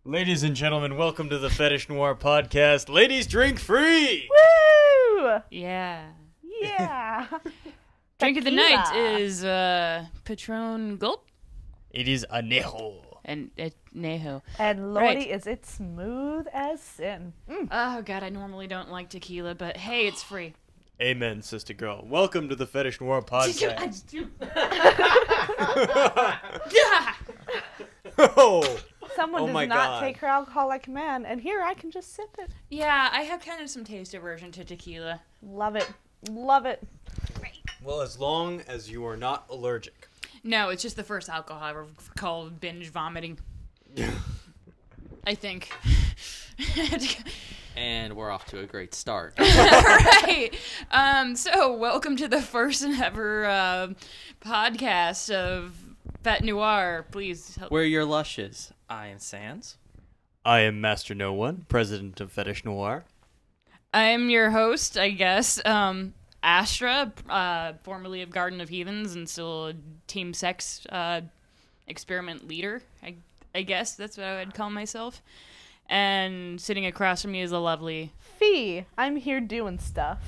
Ladies and gentlemen, welcome to the Fetish Noir podcast. Ladies, drink free! Woo! Yeah. Yeah. Drink of the Tequila. night is Patron Gulp It is anejo. and Neho. And Lordy, Right. is it smooth as sin. Oh god, I normally don't like tequila, but hey, it's free. Amen, sister girl. Welcome to the Fetish Noir podcast. Oh, Someone Oh does my not God. take her alcohol like a man, and here I can just sip it. Yeah, I have kind of some taste aversion to tequila. Love it. Love it. well, as long as you are not allergic. No, it's just the first alcohol I ever called binge vomiting. I think. And we're off to a great start. Right. So welcome to the first and ever podcast of Fetish Noir. Please help. Where your lush is. I am Sans. I am Master No One, president of Fetish Noir. I'm your host, I guess. Astra, formerly of Garden of Heathens and still a Team Sex experiment leader. I guess that's what I would call myself. And sitting across from me is a lovely. Fee, I'm here doing stuff.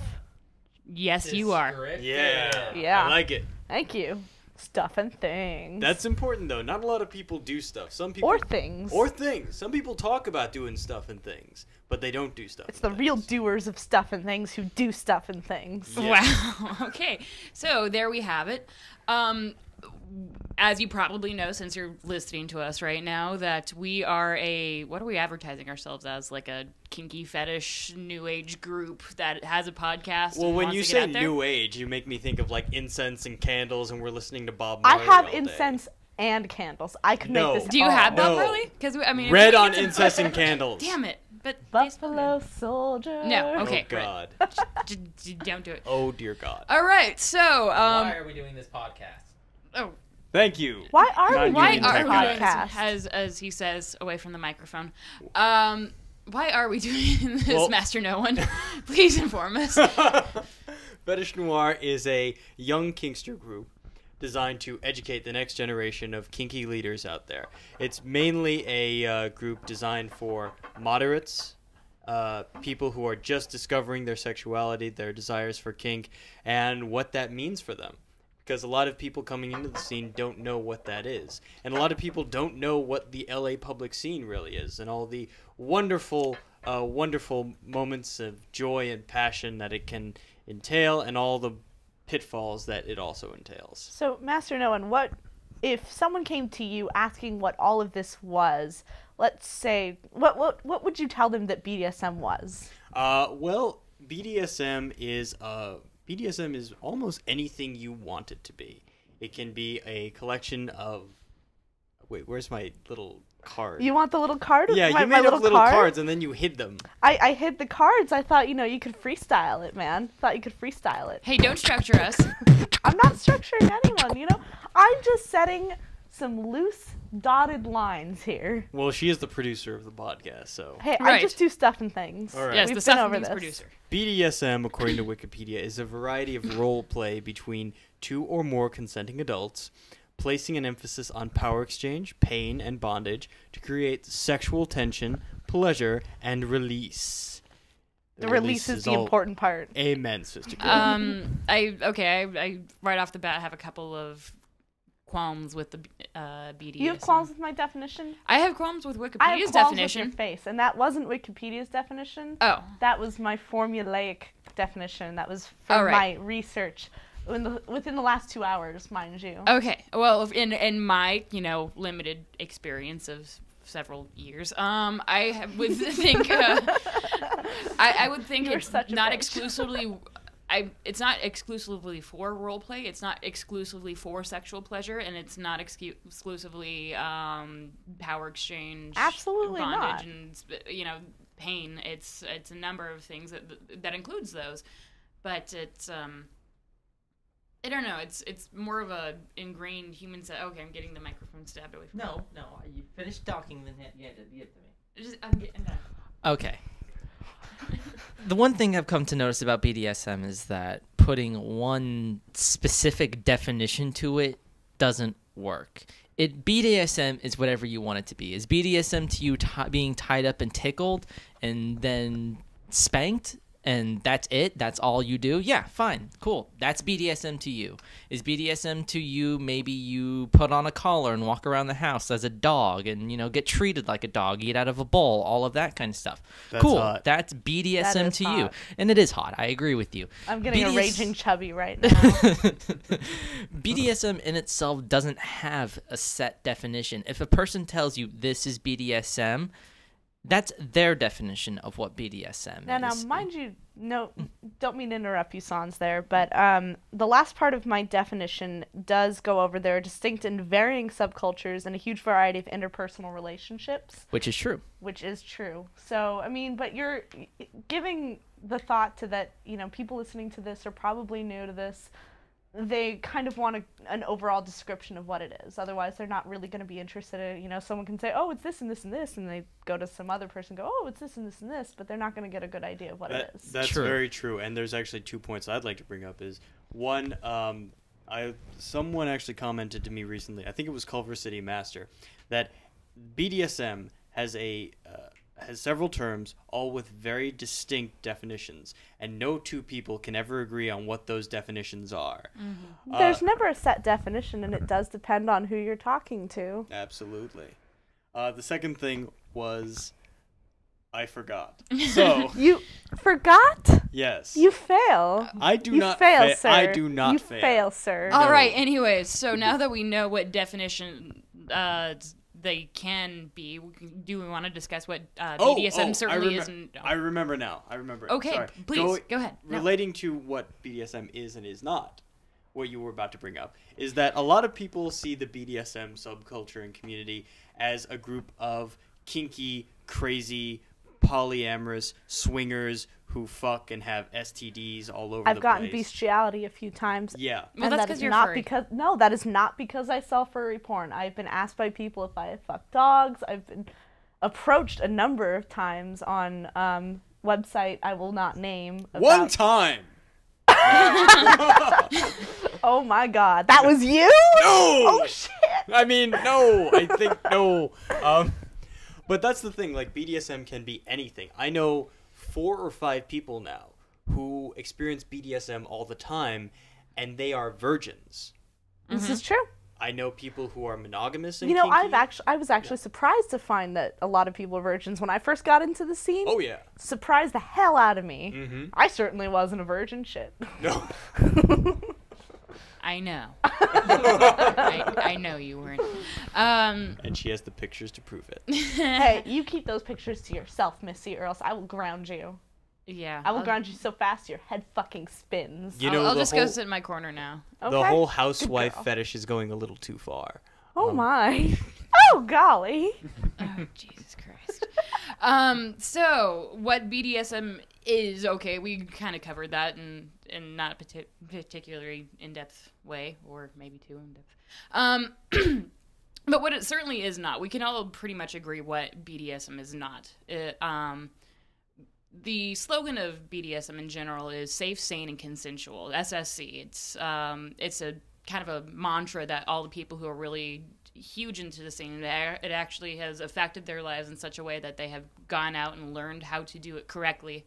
Yes, you are. Yeah. Yeah. I like it. Thank you. Stuff and things. That's important, though. Not a lot of people do stuff. Some people... Or things. Or things. Some people talk about doing stuff and things, but they don't do stuff. It's the and real things. doers of stuff and things who do stuff and things. Yes. Wow. Okay. So there we have it. As you probably know, since you're listening to us right now, that we are what are we advertising ourselves as? Like a kinky fetish new age group that has a podcast. Well, and when wants you to get say out there? new age, you make me think of like incense and candles, and we're listening to Bob I Marley have all day. incense and candles. I could No. make this Do you all. have Bob No. Marley? Because I mean, if Red we on get to- incense and candles. Damn it! But Buffalo Soldier. No, okay. Oh God. don't do it. Oh dear God. All right. So, Why are we doing this podcast? oh, Thank you. Why are Not we why doing doing this are we tech doing guys. this? podcast? As he says, away from the microphone. Why are we doing this, Well- Master No One? Please inform us. Fetish Noir is a young kinkster group designed to educate the next generation of kinky leaders out there. It's mainly a group designed for moderates, people who are just discovering their sexuality, their desires for kink, and what that means for them. Because a lot of people coming into the scene don't know what that is. And a lot of people don't know what the LA public scene really is and all the wonderful, wonderful moments of joy and passion that it can entail and all the pitfalls that it also entails. So, Master Noan, what if someone came to you asking what all of this was? Let's say, what would you tell them that BDSM was? Well, BDSM is almost anything you want it to be. It can be a collection of... Wait, where's my little card? You want the little card? Yeah, my, you my made up little card? cards and then you hid them. I hid the cards. I thought, you could freestyle it, man. Thought you could freestyle it. Hey, don't structure us. I'm not structuring anyone, I'm just setting some loose, dotted lines here. Well, she is the producer of the podcast, so... Hey, I Right. just do stuff and things. All right. Yes, We've the been Stuff over and Things this. producer. BDSM, according to Wikipedia, is a variety of role play between two or more consenting adults, placing an emphasis on power exchange, pain, and bondage to create sexual tension, pleasure, and release. The release is the important part. Amen, sister girl. I right off the bat have a couple of qualms with the BDSM. You have qualms with my definition? I have qualms with I have Wikipedia's qualms with definition. your face, and that wasn't Wikipedia's definition. Oh, That was my formulaic definition. That was Oh, from right. my research within the last 2 hours, mind you. okay. Well, in my limited experience of several years, would think I would think You're it's such a not bitch. exclusively. It's not exclusively for role play. It's not exclusively for sexual pleasure, and it's not exclusively power exchange, Absolutely bondage, not. and pain. It's a number of things that includes those, but it's I don't know. It's more of a ingrained human set. Okay, I'm getting the microphone stabbed away from me. No. You finished talking, then you had to give it to me. I'm done. Okay. The one thing I've come to notice about BDSM is that putting one specific definition to it doesn't work. BDSM is whatever you want it to be. Is BDSM to you being tied up and tickled and then spanked and that's it? That's all you do? Yeah, fine, cool. That's BDSM to you. Is BDSM to you maybe you put on a collar and walk around the house as a dog and, get treated like a dog, eat out of a bowl, all of that kind of stuff. That's cool. hot. That's BDSM That is to you. hot. And it is hot. I agree with you. I'm getting a raging chubby right now. BDSM in itself doesn't have a set definition. If a person tells you this is BDSM, that's their definition of what BDSM Now, is. mind you, no, don't mean to interrupt you, Sans, there, but the last part of my definition does go over there are distinct and varying subcultures and a huge variety of interpersonal relationships. Which is true. Which is true. So, I mean, but you're giving the thought to that, people listening to this are probably new to this. They kind of want an overall description of what it is. Otherwise, they're not really going to be interested in, someone can say, oh, it's this and this and this, and they go to some other person and go, oh, it's this and this and this, but they're not going to get a good idea of what it is. That's True. very true. And there's actually 2 points I'd like to bring up. Is one, someone actually commented to me recently, I think it was Culver City Master, that BDSM has several terms, all with very distinct definitions, and no two people can ever agree on what those definitions are. Mm-hmm. There's never a set definition, and it does depend on who you're talking to. Absolutely. The second thing was, I forgot. So You forgot? yes, You fail. I do You not fail, sir. I do not You fail. fail, sir. All No. right. Anyways, so now that we know what definition they can be, do we want to discuss what BDSM certainly isn't? I remember now. I remember. Okay, Sorry. please, go ahead. No. Relating to what BDSM is and is not, what you were about to bring up, is that a lot of people see the BDSM subculture and community as a group of kinky, crazy, polyamorous swingers who fuck and have STDs all over the place. I've gotten bestiality a few times. Yeah. Well, And that's that 'cause is you're not furry. that is not because I sell furry porn. I've been asked by people if I have fucked dogs. I've been approached a number of times on website I will not name. One about- time. Oh my god, that was you? No. Oh shit. I mean, no. I think no. But that's the thing. Like, BDSM can be anything. I know 4 or 5 people now who experience BDSM all the time, and they are virgins. This is true. I know people who are monogamous and You know, kinky. I was actually surprised to find that a lot of people are virgins when I first got into the scene. Oh yeah. Surprised the hell out of me. Mm-hmm. I certainly wasn't a virgin. Shit. No. I know. I know you weren't. And she has the pictures to prove it. Hey, you keep those pictures to yourself, Missy, or else I will ground you. Yeah. I will ground you so fast your head fucking spins. You know, I'll the just whole, go sit in my corner now. the Okay. whole Good housewife girl. fetish is going a little too far. Oh my. Oh golly. Oh, Jesus Christ. So what BDSM is, okay, we kind of covered that in not a particularly in-depth way, or maybe too in-depth. But what it certainly is not, we can all pretty much agree what BDSM is not. The slogan of BDSM in general is safe, sane, and consensual. SSC. It's a kind of a mantra that all the people who are really huge into the scene, it actually has affected their lives in such a way that they have gone out and learned how to do it correctly.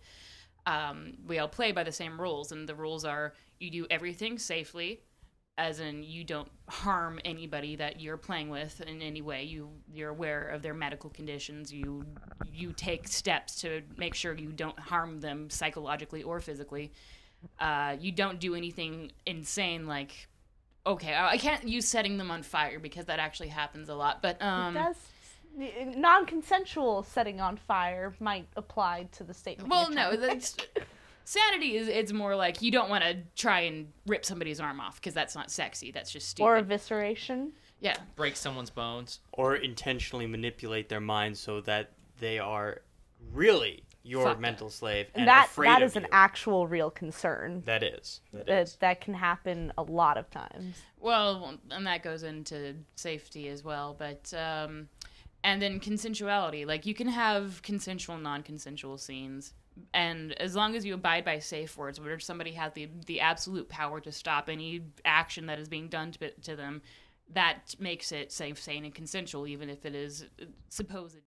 We all play by the same rules, and the rules are you do everything safely, as in you don't harm anybody that you're playing with in any way. You're aware of their medical conditions. You take steps to make sure you don't harm them psychologically or physically. You don't do anything insane like, okay, I can't use setting them on fire because that actually happens a lot. But It does. Non-consensual setting on fire might apply to the statement. well, you're no, trying to that's, sanity is it's more like you don't want to try and rip somebody's arm off because that's not sexy. That's just stupid. or evisceration. Yeah. Break someone's bones. Or intentionally manipulate their minds so that they are really your Fucked mental up. slave and That afraid that of is an you. actual real concern. That is. That is. That can happen a lot of times. Well, and that goes into safety as well, but and then consensuality. Like you can have consensual, non-consensual scenes, and as long as you abide by safe words, where somebody has the absolute power to stop any action that is being done to them, that makes it safe, sane, and consensual, even if it is supposed.